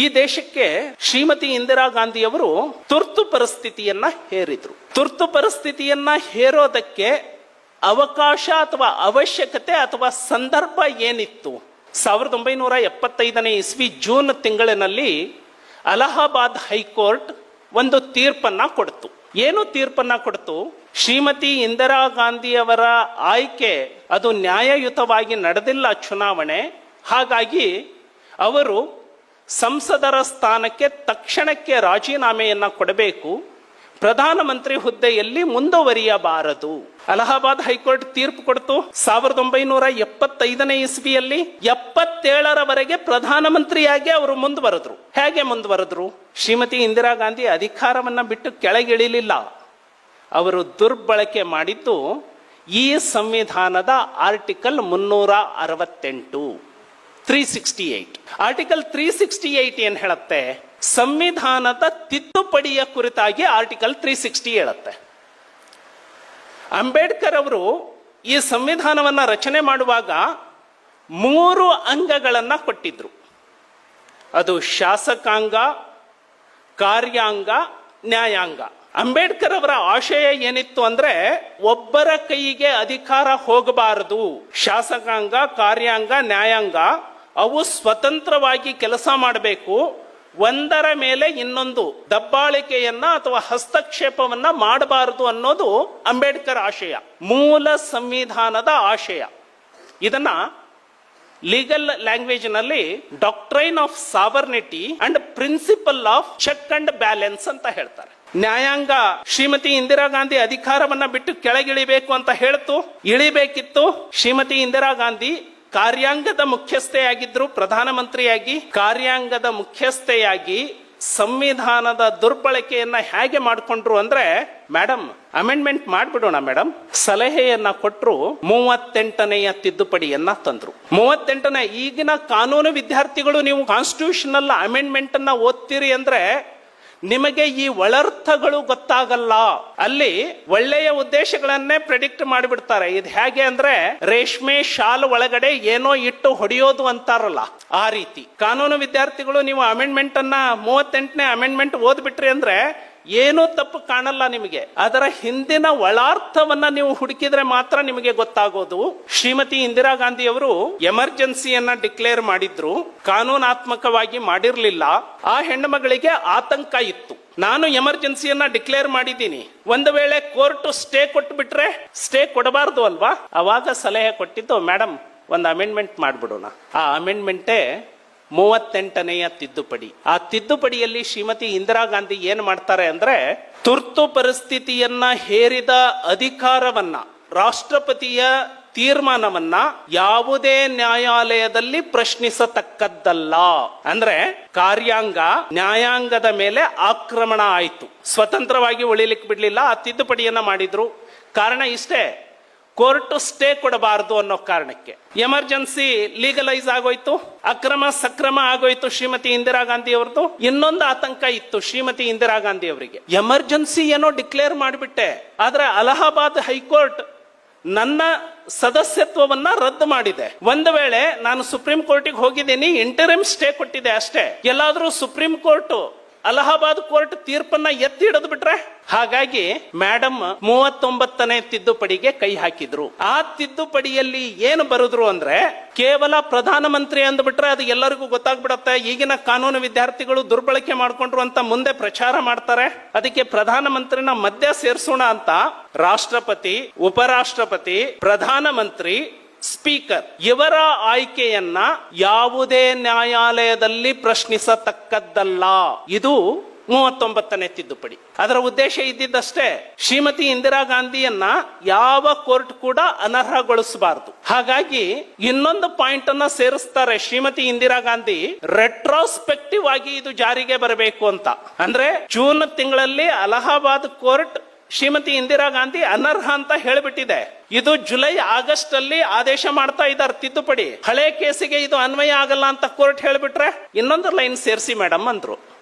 ಈ ದೇಶಕ್ಕೆ ಶ್ರೀಮತಿ ಇಂದಿರಾ ಗಾಂಧಿಯವರು ತುರ್ತು ಪರಿಸ್ಥಿತಿಯನ್ನ ಹೇರಿದ್ರು. ತುರ್ತು ಪರಿಸ್ಥಿತಿಯನ್ನ ಹೇರೋದಕ್ಕೆ ಅವಕಾಶ ಅಥವಾ ಅವಶ್ಯಕತೆ ಅಥವಾ ಸಂದರ್ಭ ಏನಿತ್ತು? 1975ನೇ ಇಸ್ವಿ ಜೂನ್ ತಿಂಗಳಿನಲ್ಲಿ ಅಲಹಾಬಾದ್ ಹೈಕೋರ್ಟ್ ಒಂದು ತೀರ್ಪನ್ನ ಕೊಡ್ತು. ಏನು ತೀರ್ಪನ್ನ ಕೊಡ್ತು? ಶ್ರೀಮತಿ ಇಂದಿರಾ ಗಾಂಧಿಯವರ ಆಯ್ಕೆ ಅದು ನ್ಯಾಯಯುತವಾಗಿ ನಡೆದಿಲ್ಲ ಚುನಾವಣೆ. ಹಾಗಾಗಿ ಅವರು ಸಂಸದರ ಸ್ಥಾನಕ್ಕೆ ತಕ್ಷಣಕ್ಕೆ ರಾಜೀನಾಮೆಯನ್ನ ಕೊಡಬೇಕು, ಪ್ರಧಾನಮಂತ್ರಿ ಹುದ್ದೆಯಲ್ಲಿ ಮುಂದುವರಿಯಬಾರದು. ಅಲಹಾಬಾದ್ ಹೈಕೋರ್ಟ್ ತೀರ್ಪು ಕೊಡ್ತು 1975ನೇ ಇಸ್ವಿಯಲ್ಲಿ. 77ರವರೆಗೆ ಪ್ರಧಾನಮಂತ್ರಿಯಾಗಿ ಅವರು ಮುಂದುವರೆದ್ರು. ಹೇಗೆ ಮುಂದುವರೆದ್ರು? ಶ್ರೀಮತಿ ಇಂದಿರಾ ಗಾಂಧಿ ಅಧಿಕಾರವನ್ನ ಬಿಟ್ಟು ಕೆಳಗಿಳಿಲಿಲ್ಲ. ಅವರು ದುರ್ಬಳಕೆ ಮಾಡಿದ್ದು ಈ ಸಂವಿಧಾನದ ಆರ್ಟಿಕಲ್ 368 368. ಆರ್ಟಿಕಲ್ 368 ಏನ್ ಹೇಳುತ್ತೆ? ಸಂವಿಧಾನದ ತಿದ್ದುಪಡಿಯ ಕುರಿತಾಗಿ ಆರ್ಟಿಕಲ್ 360 ಹೇಳುತ್ತೆ. ಅಂಬೇಡ್ಕರ್ ಅವರು ಈ ಸಂವಿಧಾನವನ್ನ ರಚನೆ ಮಾಡುವಾಗ 3 ಅಂಗಗಳನ್ನ ಕೊಟ್ಟಿದ್ರು. ಅದು ಶಾಸಕಾಂಗ, ಕಾರ್ಯಾಂಗ, ನ್ಯಾಯಾಂಗ. ಅಂಬೇಡ್ಕರ್ ಅವರ ಆಶಯ ಏನಿತ್ತು ಅಂದ್ರೆ ಒಬ್ಬರ ಕೈಗೆ ಅಧಿಕಾರ ಹೋಗಬಾರದು. ಶಾಸಕಾಂಗ, ಕಾರ್ಯಾಂಗ, ನ್ಯಾಯಾಂಗ ಅವು ಸ್ವತಂತ್ರವಾಗಿ ಕೆಲಸ ಮಾಡಬೇಕು. ಒಂದರ ಮೇಲೆ ಇನ್ನೊಂದು ದಬ್ಬಾಳಿಕೆಯನ್ನ ಅಥವಾ ಹಸ್ತಕ್ಷೇಪವನ್ನ ಮಾಡಬಾರದು ಅನ್ನೋದು ಅಂಬೇಡ್ಕರ್ ಆಶಯ, ಮೂಲ ಸಂವಿಧಾನದ ಆಶಯ. ಇದನ್ನ ಲೀಗಲ್ ಲ್ಯಾಂಗ್ವೇಜ್ ನಲ್ಲಿ doctrine of sovereignty and principle of check and balance ಅಂತ ಹೇಳ್ತಾರೆ. ನ್ಯಾಯಾಂಗ ಶ್ರೀಮತಿ ಇಂದಿರಾ ಗಾಂಧಿ ಅಧಿಕಾರವನ್ನ ಬಿಟ್ಟು ಕೆಳಗಿಳಿಬೇಕು ಅಂತ ಹೇಳ್ತು. ಇಳಿಬೇಕಿತ್ತು. ಶ್ರೀಮತಿ ಇಂದಿರಾ ಗಾಂಧಿ ಕಾರ್ಯಾಂಗದ ಮುಖ್ಯಸ್ಥೆಯಾಗಿದ್ರು. ಪ್ರಧಾನಮಂತ್ರಿಯಾಗಿ ಕಾರ್ಯಾಂಗದ ಮುಖ್ಯಸ್ಥೆಯಾಗಿ ಸಂವಿಧಾನದ ದುರ್ಬಳಕೆಯನ್ನ ಹೇಗೆ ಮಾಡಿಕೊಂಡ್ರು ಅಂದ್ರೆ, ಮೇಡಮ್ ಅಮೆಂಡ್ಮೆಂಟ್ ಮಾಡ್ಬಿಡೋಣ ಮೇಡಮ್ ಸಲಹೆಯನ್ನ ಕೊಟ್ಟರು. 38ನೇ ತಿದ್ದುಪಡಿಯನ್ನ ತಂದ್ರು. 38ನೇ ಈಗಿನ ಕಾನೂನು ವಿದ್ಯಾರ್ಥಿಗಳು ನೀವು ಕಾನ್ಸ್ಟಿಟ್ಯೂಷನಲ್ ಅಮೆಂಡ್ಮೆಂಟ್ ಅನ್ನ ಓದ್ತೀರಿ ಅಂದ್ರೆ ನಿಮಗೆ ಈ ಒಳರ್ಥಗಳು ಗೊತ್ತಾಗಲ್ಲ. ಅಲ್ಲಿ ಒಳ್ಳೆಯ ಉದ್ದೇಶಗಳನ್ನೇ ಪ್ರೆಡಿಕ್ಟ್ ಮಾಡಿಬಿಡ್ತಾರೆ. ಇದು ಹೇಗೆ ಅಂದ್ರೆ ರೇಷ್ಮೆ ಶಾಲ್ ಒಳಗಡೆ ಏನೋ ಇಟ್ಟು ಹೊಡೆಯೋದು ಅಂತಾರಲ್ಲ, ಆ ರೀತಿ. ಕಾನೂನು ವಿದ್ಯಾರ್ಥಿಗಳು ನೀವು ಅಮೆಂಡ್ಮೆಂಟ್ ಅನ್ನ 38ನೇ ಅಮೆಂಡ್ಮೆಂಟ್ ಓದ್ಬಿಟ್ರಿ ಅಂದ್ರೆ ಏನೂ ತಪ್ಪು ಕಾಣಲ್ಲ ನಿಮಗೆ. ಅದರ ಹಿಂದಿನ ಒಳಾರ್ಥವನ್ನ ನೀವು ಹುಡುಕಿದ್ರೆ ಮಾತ್ರ ನಿಮಗೆ ಗೊತ್ತಾಗೋದು. ಶ್ರೀಮತಿ ಇಂದಿರಾ ಗಾಂಧಿ ಅವರು ಎಮರ್ಜೆನ್ಸಿಯನ್ನ ಡಿಕ್ಲೇರ್ ಮಾಡಿದ್ರು, ಕಾನೂನಾತ್ಮಕವಾಗಿ ಮಾಡಿರ್ಲಿಲ್ಲ. ಆ ಹೆಣ್ಣುಮಗಳಿಗೆ ಆತಂಕ ಇತ್ತು. ನಾನು ಎಮರ್ಜೆನ್ಸಿಯನ್ನ ಡಿಕ್ಲೇರ್ ಮಾಡಿದ್ದೀನಿ, ಒಂದು ವೇಳೆ ಕೋರ್ಟ್ ಸ್ಟೇ ಕೊಟ್ಟು ಬಿಟ್ರೆ, ಸ್ಟೇ ಕೊಡಬಾರ್ದು ಅಲ್ವಾ? ಅವಾಗ ಸಲಹೆ ಕೊಟ್ಟಿದ್ದು, ಮೇಡಮ್ ಒಂದು ಅಮೆಂಡ್ಮೆಂಟ್ ಮಾಡ್ಬಿಡೋಣ. ಆ ಅಮೆಂಡ್ಮೆಂಟೇ 38ನೇ ತಿದ್ದುಪಡಿ. ಆ ತಿದ್ದುಪಡಿಯಲ್ಲಿ ಶ್ರೀಮತಿ ಇಂದಿರಾ ಗಾಂಧಿ ಏನು ಮಾಡ್ತಾರೆ ಅಂದ್ರೆ, ತುರ್ತು ಪರಿಸ್ಥಿತಿಯನ್ನ ಹೇರಿದ ಅಧಿಕಾರವನ್ನ, ರಾಷ್ಟ್ರಪತಿಯ ತೀರ್ಮಾನವನ್ನ ಯಾವುದೇ ನ್ಯಾಯಾಲಯದಲ್ಲಿ ಪ್ರಶ್ನಿಸತಕ್ಕದ್ದಲ್ಲ. ಅಂದ್ರೆ ಕಾರ್ಯಾಂಗ ನ್ಯಾಯಾಂಗದ ಮೇಲೆ ಆಕ್ರಮಣ ಆಯಿತು, ಸ್ವತಂತ್ರವಾಗಿ ಉಳಿಲಿಕ್ಕೆ ಬಿಡ್ಲಿಲ್ಲ. ಆ ತಿದ್ದುಪಡಿಯನ್ನ ಮಾಡಿದ್ರು. ಕಾರಣ ಇಷ್ಟೇ, ಕೋರ್ಟ್ ಸ್ಟೇ ಕೊಡಬಾರದು ಅನ್ನೋ ಕಾರಣಕ್ಕೆ. ಎಮರ್ಜೆನ್ಸಿ ಲೀಗಲೈಸ್ ಆಗೋಯ್ತು, ಅಕ್ರಮ ಸಕ್ರಮ ಆಗೋಯ್ತು ಶ್ರೀಮತಿ ಇಂದಿರಾ ಗಾಂಧಿ ಅವರದು. ಇನ್ನೊಂದು ಆತಂಕ ಇತ್ತು ಶ್ರೀಮತಿ ಇಂದಿರಾ ಗಾಂಧಿ ಅವರಿಗೆ, ಎಮರ್ಜೆನ್ಸಿ ಏನೋ ಡಿಕ್ಲೇರ್ ಮಾಡಿಬಿಟ್ಟೆ, ಆದ್ರೆ ಅಲಹಾಬಾದ್ ಹೈಕೋರ್ಟ್ ನನ್ನ ಸದಸ್ಯತ್ವವನ್ನ ರದ್ದು ಮಾಡಿದೆ. ಒಂದು ವೇಳೆ ನಾನು ಸುಪ್ರೀಂ ಕೋರ್ಟಿಗೆ ಹೋಗಿದ್ದೀನಿ, ಇಂಟರಿಮ್ ಸ್ಟೇ ಕೊಟ್ಟಿದೆ ಅಷ್ಟೇ, ಎಲ್ಲಾದ್ರೂ ಸುಪ್ರೀಂ ಕೋರ್ಟ್ ಅಲಹಾಬಾದ್ ಕೋರ್ಟ್ ತೀರ್ಪನ್ನ ಎತ್ತಿ ಹಿಡಿದು ಬಿಟ್ರೆ? ಹಾಗಾಗಿ ಮೇಡಮ್ 39ನೇ ತಿದ್ದುಪಡಿಗೆ ಕೈ ಹಾಕಿದ್ರು. ಆ ತಿದ್ದುಪಡಿಯಲ್ಲಿ ಏನು ಬರುದ್ರು ಅಂದ್ರೆ, ಕೇವಲ ಪ್ರಧಾನಮಂತ್ರಿ ಅಂದ್ಬಿಟ್ರೆ ಅದು ಎಲ್ಲರಿಗೂ ಗೊತ್ತಾಗ್ಬಿಡತ್ತೆ. ಈಗಿನ ಕಾನೂನು ವಿದ್ಯಾರ್ಥಿಗಳು ದುರ್ಬಳಕೆ ಮಾಡ್ಕೊಂಡ್ರು ಅಂತ ಮುಂದೆ ಪ್ರಚಾರ ಮಾಡ್ತಾರೆ. ಅದಕ್ಕೆ ಪ್ರಧಾನಮಂತ್ರಿನ ಮಧ್ಯ ಸೇರಿಸೋಣ ಅಂತ ರಾಷ್ಟ್ರಪತಿ, ಉಪರಾಷ್ಟ್ರಪತಿ, ಪ್ರಧಾನಮಂತ್ರಿ, ಸ್ಪೀಕರ್ ಇವರ ಆಯ್ಕೆಯನ್ನ ಯಾವುದೇ ನ್ಯಾಯಾಲಯದಲ್ಲಿ ಪ್ರಶ್ನಿಸತಕ್ಕದ್ದಲ್ಲ. ಇದು 39ನೇ ತಿದ್ದುಪಡಿ. ಅದರ ಉದ್ದೇಶ ಇದ್ದಿದ್ದಷ್ಟೇ, ಶ್ರೀಮತಿ ಇಂದಿರಾ ಗಾಂಧಿಯನ್ನ ಯಾವ ಕೋರ್ಟ್ ಕೂಡ ಅನರ್ಹಗೊಳಿಸಬಾರದು. ಹಾಗಾಗಿ ಇನ್ನೊಂದು ಪಾಯಿಂಟ್ ಅನ್ನ ಸೇರಿಸ್ತಾರೆ ಶ್ರೀಮತಿ ಇಂದಿರಾ ಗಾಂಧಿ, ರೆಟ್ರೋಸ್ಪೆಕ್ಟಿವ್ ಆಗಿ ಇದು ಜಾರಿಗೆ ಬರಬೇಕು ಅಂತ. ಅಂದ್ರೆ ಜೂನ್ ತಿಂಗಳಲ್ಲಿ ಅಲಹಾಬಾದ್ ಕೋರ್ಟ್ ಶ್ರೀಮತಿ ಇಂದಿರಾ ಗಾಂಧಿ ಅನರ್ಹ ಅಂತ ಹೇಳಿಬಿಟ್ಟಿದೆ. ಇದು ಜುಲೈ ಆಗಸ್ಟ್ ಅಲ್ಲಿ ಆದೇಶ ಮಾಡ್ತಾ ಇದ್ದಾರೆ ತಿದ್ದುಪಡಿ. ಹಳೆ ಕೇಸಿಗೆ ಇದು ಅನ್ವಯ ಆಗಲ್ಲ ಅಂತ ಕೋರ್ಟ್ ಹೇಳಿಬಿಟ್ರೆ ಇನ್ನೊಂದು ಲೈನ್ ಸೇರಿಸಿ ಮೇಡಮ್ ಅಂದ್ರು.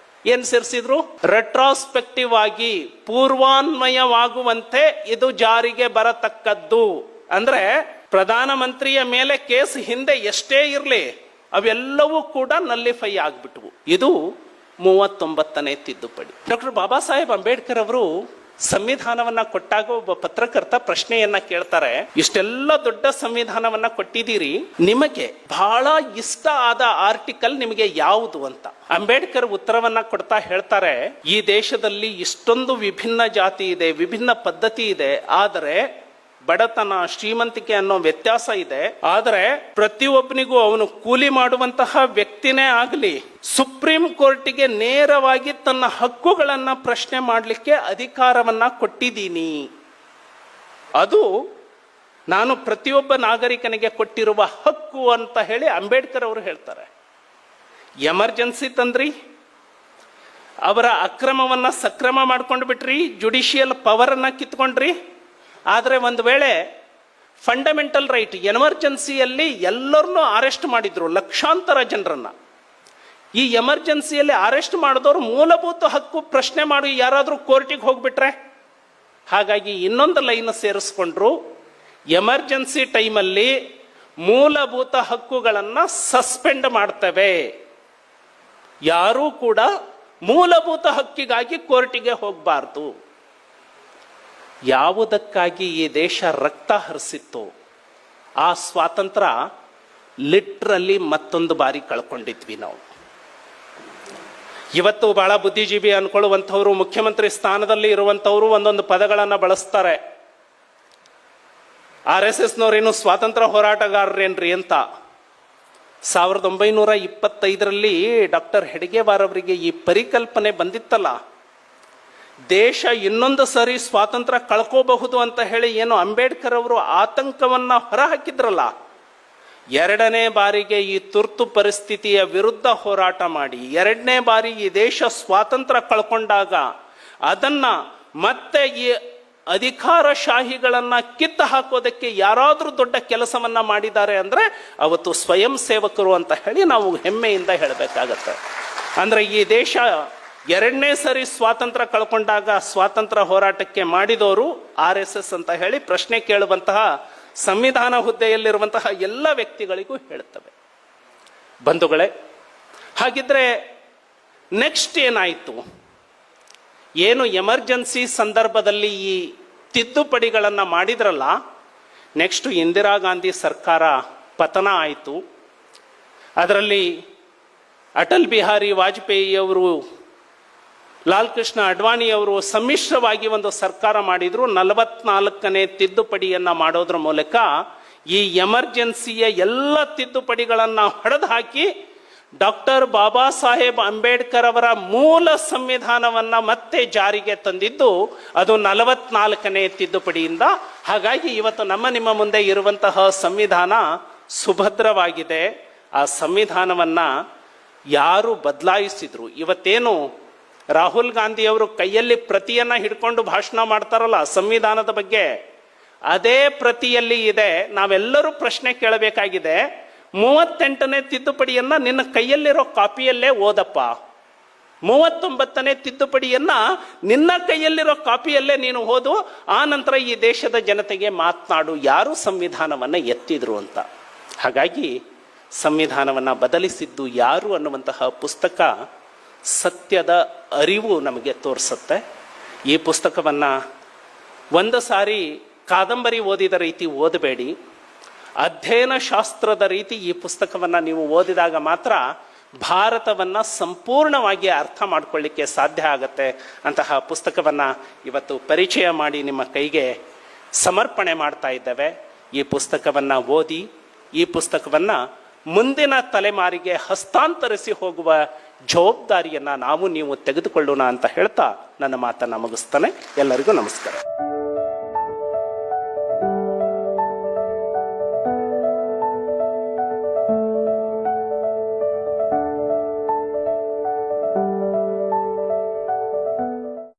ಏನ್ ಸೇರಿಸಿದ್ರು? ರೆಟ್ರಾಸ್ಪೆಕ್ಟಿವ್ ಆಗಿ ಪೂರ್ವಾನ್ವಯವಾಗುವಂತೆ ಇದು ಜಾರಿಗೆ ಬರತಕ್ಕದ್ದು. ಅಂದ್ರೆ ಪ್ರಧಾನಮಂತ್ರಿಯ ಮೇಲೆ ಕೇಸ್ ಹಿಂದೆ ಎಷ್ಟೇ ಇರ್ಲಿ, ಅವೆಲ್ಲವೂ ಕೂಡ ನಲ್ಲಿಫೈ ಆಗ್ಬಿಟ್ವು. ಇದು 39ನೇ ತಿದ್ದುಪಡಿ. ಡಾಕ್ಟರ್ ಬಾಬಾ ಸಾಹೇಬ್ ಅಂಬೇಡ್ಕರ್ ಅವರು ಸಂವಿಧಾನವನ್ನ ಕೊಟ್ಟಾಗ ಒಬ್ಬ ಪತ್ರಕರ್ತ ಪ್ರಶ್ನೆಯನ್ನ ಕೇಳ್ತಾರೆ, ಇಷ್ಟೆಲ್ಲ ದೊಡ್ಡ ಸಂವಿಧಾನವನ್ನ ಕೊಟ್ಟಿದ್ದೀರಿ, ನಿಮಗೆ ಬಹಳ ಇಷ್ಟ ಆದ ಆರ್ಟಿಕಲ್ ನಿಮಗೆ ಯಾವುದು ಅಂತ. ಅಂಬೇಡ್ಕರ್ ಉತ್ತರವನ್ನ ಕೊಡ್ತಾ ಹೇಳ್ತಾರೆ, ಈ ದೇಶದಲ್ಲಿ ಇಷ್ಟೊಂದು ವಿಭಿನ್ನ ಜಾತಿ ಇದೆ, ವಿಭಿನ್ನ ಪದ್ಧತಿ ಇದೆ, ಆದರೆ ಬಡತನ ಶ್ರೀಮಂತಿಕೆ ಅನ್ನೋ ವ್ಯತ್ಯಾಸ ಇದೆ. ಆದರೆ ಪ್ರತಿಯೊಬ್ಬನಿಗೂ ಅವನು ಕೂಲಿ ಮಾಡುವಂತಹ ವ್ಯಕ್ತಿನೇ ಆಗಲಿ, ಸುಪ್ರೀಂ ಕೋರ್ಟಿಗೆ ನೇರವಾಗಿ ತನ್ನ ಹಕ್ಕುಗಳನ್ನ ಪ್ರಶ್ನೆ ಮಾಡಲಿಕ್ಕೆ ಅಧಿಕಾರವನ್ನ ಕೊಟ್ಟಿದ್ದೀನಿ. ಅದು ನಾನು ಪ್ರತಿಯೊಬ್ಬ ನಾಗರಿಕನಿಗೆ ಕೊಟ್ಟಿರುವ ಹಕ್ಕು ಅಂತ ಹೇಳಿ ಅಂಬೇಡ್ಕರ್ ಅವರು ಹೇಳ್ತಾರೆ. ಎಮರ್ಜೆನ್ಸಿ ತಂದ್ರಿ, ಅವರ ಅಕ್ರಮವನ್ನ ಸಕ್ರಮ ಮಾಡ್ಕೊಂಡು ಬಿಟ್ರಿ, ಜುಡಿಷಿಯಲ್ ಪವರ್ ಅನ್ನ ಕಿತ್ಕೊಂಡ್ರಿ. ಆದರೆ ಒಂದು ವೇಳೆ ಫಂಡಮೆಂಟಲ್ ರೈಟ್ ಎಮರ್ಜೆನ್ಸಿಯಲ್ಲಿ ಎಲ್ಲರನ್ನೂ ಅರೆಸ್ಟ್ ಮಾಡಿದ್ರು, ಲಕ್ಷಾಂತರ ಜನರನ್ನ. ಈ ಎಮರ್ಜೆನ್ಸಿಯಲ್ಲಿ ಅರೆಸ್ಟ್ ಮಾಡಿದವರು ಮೂಲಭೂತ ಹಕ್ಕು ಪ್ರಶ್ನೆ ಮಾಡಿ ಯಾರಾದರೂ ಕೋರ್ಟಿಗೆ ಹೋಗ್ಬಿಟ್ರೆ, ಹಾಗಾಗಿ ಇನ್ನೊಂದು ಲೈನ್ ಸೇರಿಸ್ಕೊಂಡ್ರು, ಎಮರ್ಜೆನ್ಸಿ ಟೈಮಲ್ಲಿ ಮೂಲಭೂತ ಹಕ್ಕುಗಳನ್ನು ಸಸ್ಪೆಂಡ್ ಮಾಡ್ತೇವೆ, ಯಾರೂ ಕೂಡ ಮೂಲಭೂತ ಹಕ್ಕಿಗಾಗಿ ಕೋರ್ಟಿಗೆ ಹೋಗಬಾರ್ದು. ಯಾವುದಕ್ಕಾಗಿ ಈ ದೇಶ ರಕ್ತ ಹರಿಸಿತ್ತು, ಆ ಸ್ವಾತಂತ್ರ್ಯ ಲಿಟ್ರಲಿ ಮತ್ತೊಂದು ಬಾರಿ ಕಳ್ಕೊಂಡಿದ್ವಿ ನಾವು. ಇವತ್ತು ಬಹಳ ಬುದ್ಧಿಜೀವಿ ಅನ್ಕೊಳ್ಳುವಂಥವ್ರು, ಮುಖ್ಯಮಂತ್ರಿ ಸ್ಥಾನದಲ್ಲಿ ಇರುವಂಥವ್ರು ಒಂದೊಂದು ಪದಗಳನ್ನು ಬಳಸ್ತಾರೆ. RSSನವರೇನು ಸ್ವಾತಂತ್ರ್ಯ ಹೋರಾಟಗಾರರೇನ್ರಿ ಅಂತ. 1925ರಲ್ಲಿ ಡಾಕ್ಟರ್ ಹೆಡ್ಗೇವಾರ್ ಅವರಿಗೆ ಈ ಪರಿಕಲ್ಪನೆ ಬಂದಿತ್ತಲ್ಲ, ದೇಶ ಇನ್ನೊಂದು ಸರಿ ಸ್ವಾತಂತ್ರ್ಯ ಕಳ್ಕೋಬಹುದು ಅಂತ ಹೇಳಿ ಏನು ಅಂಬೇಡ್ಕರ್ ಅವರು ಆತಂಕವನ್ನ ಹೊರಹಾಕಿದ್ರಲ್ಲ, 2ನೇ ಬಾರಿಗೆ ಈ ತುರ್ತು ಪರಿಸ್ಥಿತಿಯ ವಿರುದ್ಧ ಹೋರಾಟ ಮಾಡಿ 2ನೇ ಬಾರಿ ಈ ದೇಶ ಸ್ವಾತಂತ್ರ್ಯ ಕಳ್ಕೊಂಡಾಗ ಅದನ್ನ ಮತ್ತೆ ಈ ಅಧಿಕಾರಶಾಹಿಗಳನ್ನ ಕಿತ್ತು ಹಾಕೋದಕ್ಕೆ ಯಾರಾದರೂ ದೊಡ್ಡ ಕೆಲಸವನ್ನ ಮಾಡಿದ್ದಾರೆ ಅಂದ್ರೆ ಅವತ್ತು ಸ್ವಯಂ ಸೇವಕರು ಅಂತ ಹೇಳಿ ನಾವು ಹೆಮ್ಮೆಯಿಂದ ಹೇಳಬೇಕಾಗತ್ತೆ. ಅಂದ್ರೆ ಈ ದೇಶ 2ನೇ ಸರಿ ಸ್ವಾತಂತ್ರ್ಯ ಕಳ್ಕೊಂಡಾಗ ಸ್ವಾತಂತ್ರ್ಯ ಹೋರಾಟಕ್ಕೆ ಮಾಡಿದವರು RSS ಅಂತ ಹೇಳಿ ಪ್ರಶ್ನೆ ಕೇಳುವಂತಹ ಸಂವಿಧಾನ ಹುದ್ದೆಯಲ್ಲಿರುವಂತಹ ಎಲ್ಲ ವ್ಯಕ್ತಿಗಳಿಗೂ ಹೇಳುತ್ತವೆ. ಬಂಧುಗಳೇ, ಹಾಗಿದ್ರೆ ನೆಕ್ಸ್ಟ್ ಏನಾಯಿತು? ಏನು ಎಮರ್ಜೆನ್ಸಿ ಸಂದರ್ಭದಲ್ಲಿ ಈ ತಿದ್ದುಪಡಿಗಳನ್ನು ಮಾಡಿದ್ರಲ್ಲ, ನೆಕ್ಸ್ಟ್ ಇಂದಿರಾ ಗಾಂಧಿ ಸರ್ಕಾರ ಪತನ ಆಯಿತು. ಅದರಲ್ಲಿ ಅಟಲ್ ಬಿಹಾರಿ ವಾಜಪೇಯಿ ಅವರು, ಲಾಲ್ ಕೃಷ್ಣ ಅಡ್ವಾಣಿ ಅವರು ಸಮ್ಮಿಶ್ರವಾಗಿ ಒಂದು ಸರ್ಕಾರ ಮಾಡಿದ್ರು. 44ನೇ ತಿದ್ದುಪಡಿಯನ್ನ ಮಾಡೋದ್ರ ಮೂಲಕ ಈ ಎಮರ್ಜೆನ್ಸಿಯ ಎಲ್ಲ ತಿದ್ದುಪಡಿಗಳನ್ನು ಹೊಡೆದು ಹಾಕಿ ಡಾಕ್ಟರ್ ಬಾಬಾ ಸಾಹೇಬ್ ಅಂಬೇಡ್ಕರ್ ಅವರ ಮೂಲ ಸಂವಿಧಾನವನ್ನ ಮತ್ತೆ ಜಾರಿಗೆ ತಂದಿದ್ದು ಅದು 44ನೇ ತಿದ್ದುಪಡಿಯಿಂದ. ಹಾಗಾಗಿ ಇವತ್ತು ನಿಮ್ಮ ಮುಂದೆ ಇರುವಂತಹ ಸಂವಿಧಾನ ಸುಭದ್ರವಾಗಿದೆ. ಆ ಸಂವಿಧಾನವನ್ನ ಯಾರು ಬದಲಾಯಿಸಿದ್ರು, ಇವತ್ತೇನು ರಾಹುಲ್ ಗಾಂಧಿ ಅವರು ಕೈಯಲ್ಲಿ ಪ್ರತಿಯನ್ನ ಹಿಡ್ಕೊಂಡು ಭಾಷಣ ಮಾಡ್ತಾರಲ್ಲ ಸಂವಿಧಾನದ ಬಗ್ಗೆ, ಅದೇ ಪ್ರತಿಯಲ್ಲಿ ಇದೆ. ನಾವೆಲ್ಲರೂ ಪ್ರಶ್ನೆ ಕೇಳಬೇಕಾಗಿದೆ, 38ನೇ ತಿದ್ದುಪಡಿಯನ್ನ ನಿನ್ನ ಕೈಯಲ್ಲಿರೋ ಕಾಪಿಯಲ್ಲೇ ಓದಪ್ಪ, 39ನೇ ತಿದ್ದುಪಡಿಯನ್ನ ನಿನ್ನ ಕೈಯಲ್ಲಿರೋ ಕಾಪಿಯಲ್ಲೇ ನೀನು ಓದು, ಆ ನಂತರ ಈ ದೇಶದ ಜನತೆಗೆ ಮಾತನಾಡು, ಯಾರು ಸಂವಿಧಾನವನ್ನ ಎತ್ತಿದ್ರು ಅಂತ. ಹಾಗಾಗಿ ಸಂವಿಧಾನವನ್ನ ಬದಲಿಸಿದ್ದು ಯಾರು ಅನ್ನುವಂತಹ ಪುಸ್ತಕ ಸತ್ಯದ ಅರಿವು ನಮಗೆ ತೋರಿಸುತ್ತೆ. ಈ ಪುಸ್ತಕವನ್ನು ಒಂದು ಸಾರಿ ಕಾದಂಬರಿ ಓದಿದ ರೀತಿ ಓದಬೇಡಿ, ಅಧ್ಯಯನ ಶಾಸ್ತ್ರದ ರೀತಿ ಈ ಪುಸ್ತಕವನ್ನು ನೀವು ಓದಿದಾಗ ಮಾತ್ರ ಭಾರತವನ್ನು ಸಂಪೂರ್ಣವಾಗಿ ಅರ್ಥ ಮಾಡಿಕೊಳ್ಳಿಕ್ಕೆ ಸಾಧ್ಯ ಆಗತ್ತೆ. ಅಂತಹ ಪುಸ್ತಕವನ್ನು ಇವತ್ತು ಪರಿಚಯ ಮಾಡಿ ನಿಮ್ಮ ಕೈಗೆ ಸಮರ್ಪಣೆ ಮಾಡ್ತಾ ಇದ್ದೇವೆ. ಈ ಪುಸ್ತಕವನ್ನು ಓದಿ, ಈ ಪುಸ್ತಕವನ್ನು ಮುಂದಿನ ತಲೆಮಾರಿಗೆ ಹಸ್ತಾಂತರಿಸಿ ಹೋಗುವ ಜವಾಬ್ದಾರಿಯನ್ನು ನಾವು ನೀವು ತೆಗೆದುಕೊಳ್ಳೋಣ ಅಂತ ಹೇಳ್ತಾ ನನ್ನ ಮಾತನ್ನು ಮುಗಿಸ್ತಾನೆ. ಎಲ್ಲರಿಗೂ ನಮಸ್ಕಾರ.